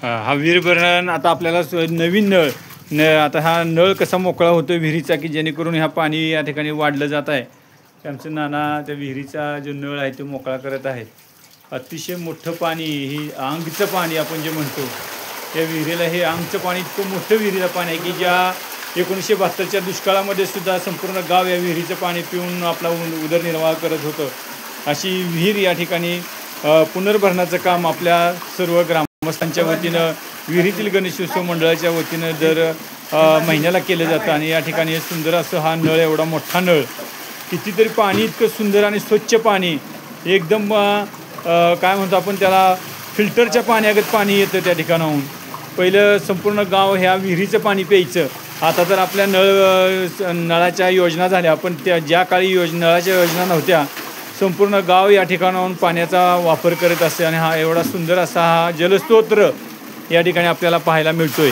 हा विहीर भरण आता आपल्याला नवीन नळ आता हा नळ कसा मोकळा होतो विहिरीचा की जेणेकरून ह्या पाणी या ठिकाणी वाढलं जात आहे. आमचे नाना त्या विहिरीचा जो नळ आहे तो मोकळा करत आहेत. अतिशय मोठं पाणी ही आंगचं पाणी आपण जे म्हणतो त्या विहिरीला हे आंगचं पाणी इतकं मोठं विहिरीला पाणी आहे की ज्या 1972च्या दुष्काळामध्ये सुद्धा संपूर्ण गाव या विहिरीचं पाणी पिऊन आपला उदरनिर्वाह करत होतं. अशी विहीर या ठिकाणी पुनर्भरणाचं काम आपल्या सर्व ग्रामस्थांच्या वतीनं विहिरीतील गणेशोत्सव मंडळाच्या वतीनं दर महिन्याला केलं जातं. आणि या ठिकाणी सुंदर असं हा नळ एवढा मोठा नळ कितीतरी पाणी इतकं सुंदर आणि स्वच्छ पाणी एकदम काय म्हणतो आपण त्याला फिल्टरच्या पाण्यागत पाणी येतं त्या ठिकाणाहून. पहिलं संपूर्ण गाव ह्या विहिरीचं पाणी प्यायचं. आता तर आपल्या नळाच्या योजना झाल्या पण त्या ज्या काळी नळाच्या योजना नव्हत्या संपूर्ण गाव या ठिकाणाहून पाण्याचा वापर करत असते. आणि हा एवढा सुंदर असा हा जलस्तोत्र या ठिकाणी आपल्याला पाहायला मिळतोय.